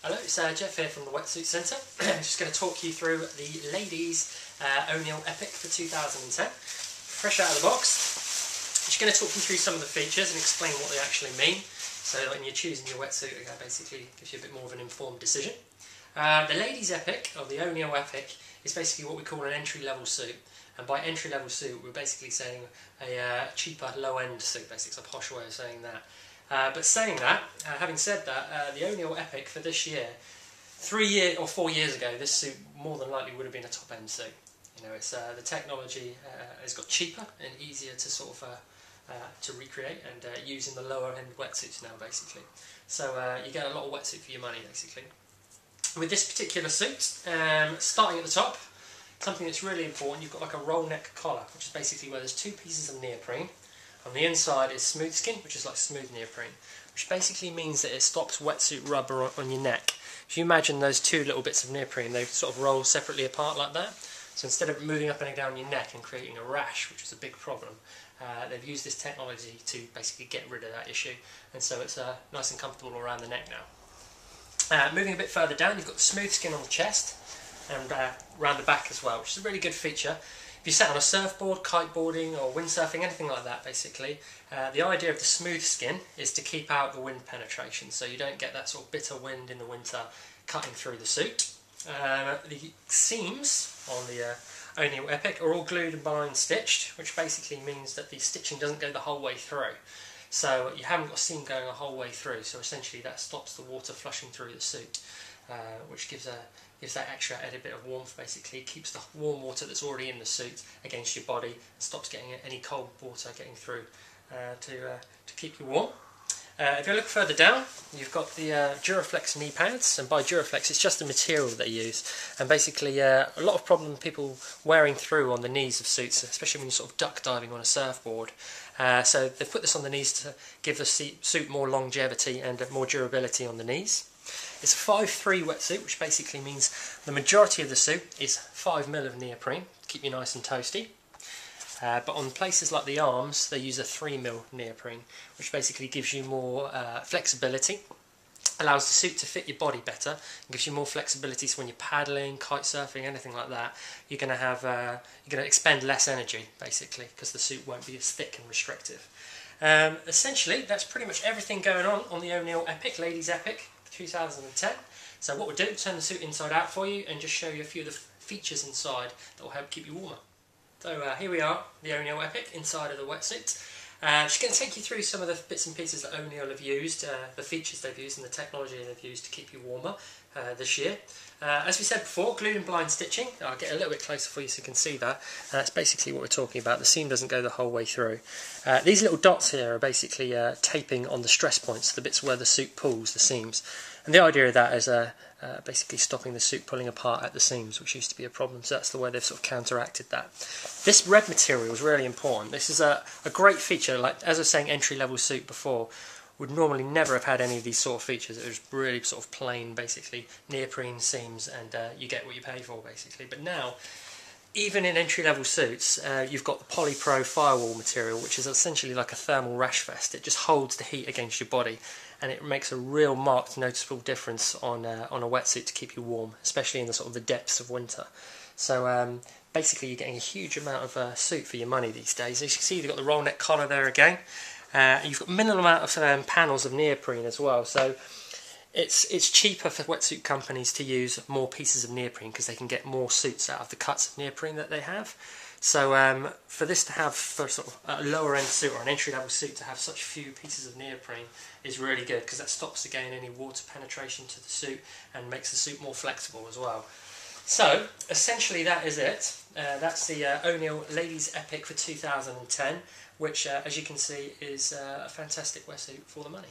Hello, it's Jeff here from the Wetsuit Centre. I'm just going to talk you through the ladies O'Neill Epic for 2010. Fresh out of the box. I'm just going to talk you through some of the features and explain what they actually mean. So when you're choosing your wetsuit, it basically gives you a bit more of an informed decision. The ladies Epic, or the O'Neill Epic, is basically what we call an entry-level suit. And by entry-level suit, we're basically saying a cheaper, low-end suit. Basically, it's a posh way of saying that. But saying that, having said that, the O'Neill Epic for this year, 3 or 4 years ago, this suit more than likely would have been a top-end suit. You know, it's the technology has got cheaper and easier to sort of to recreate and use in the lower-end wetsuits now, basically. So you get a lot of wetsuit for your money, basically. With this particular suit, starting at the top, something that's really important, you've got like a roll neck collar, which is basically where there's two pieces of neoprene. On the inside is smooth skin, which is like smooth neoprene, which basically means that it stops wetsuit rubber on your neck. If you imagine those two little bits of neoprene, they sort of roll separately apart like that. So instead of moving up and down your neck and creating a rash, which is a big problem, they've used this technology to basically get rid of that issue. And so it's nice and comfortable around the neck now. Moving a bit further down, you've got the smooth skin on the chest and around the back as well, which is a really good feature. If you sat on a surfboard, kiteboarding or windsurfing, anything like that basically, the idea of the smooth skin is to keep out the wind penetration, so you don't get that sort of bitter wind in the winter cutting through the suit. The seams on the O'Neill Epic are all glued and bind stitched, which basically means that the stitching doesn't go the whole way through. So you haven't got a seam going a whole way through, so essentially that stops the water flushing through the suit, which gives that extra added bit of warmth, basically. Keeps the warm water that's already in the suit against your body and stops getting any cold water getting through to keep you warm. If you look further down, you've got the Duraflex knee pads, and by Duraflex it's just the material they use, and basically a lot of problem people wearing through on the knees of suits, especially when you're sort of duck diving on a surfboard. So they've put this on the knees to give the suit more longevity and more durability on the knees. It's a 5-3 wetsuit, which basically means the majority of the suit is 5mm of neoprene to keep you nice and toasty. But on places like the arms, they use a 3mm neoprene, which basically gives you more flexibility, allows the suit to fit your body better, and gives you more flexibility. So when you're paddling, kite surfing, anything like that, you're going to expend less energy, basically, because the suit won't be as thick and restrictive. Essentially, that's pretty much everything going on the O'Neill Epic, Ladies Epic 2010. So what we'll do, turn the suit inside out for you and just show you a few of the features inside that will help keep you warmer. So here we are, the O'Neill Epic inside of the wetsuit. Just going to take you through some of the bits and pieces that O'Neill have used, the features they've used and the technology they've used to keep you warmer this year. As we said before, glued and blind stitching. I'll get a little bit closer for you so you can see that. That's basically what we're talking about. The seam doesn't go the whole way through. These little dots here are basically taping on the stress points, the bits where the suit pulls, the seams. And the idea of that is basically stopping the suit pulling apart at the seams, which used to be a problem, so that's the way they've sort of counteracted that. This red material is really important. This is a great feature. Like, as I was saying, entry-level suit before would normally never have had any of these sort of features. It was really sort of plain, basically, neoprene seams, and you get what you pay for, basically. But now, even in entry-level suits, you've got the Polypro firewall material, which is essentially like a thermal rash vest. It just holds the heat against your body, and it makes a real marked, noticeable difference on a wetsuit to keep you warm, especially in the sort of the depths of winter. So basically, you're getting a huge amount of suit for your money these days. As you can see, you've got the roll neck collar there again. You've got minimal amount of panels of neoprene as well. So it's cheaper for wetsuit companies to use more pieces of neoprene because they can get more suits out of the cuts of neoprene that they have. So for this to have, for sort of a lower end suit or an entry level suit, to have such few pieces of neoprene is really good, because that stops again any water penetration to the suit and makes the suit more flexible as well. So essentially that is it. That's the O'Neill Ladies Epic for 2010, which as you can see is a fantastic wetsuit for the money.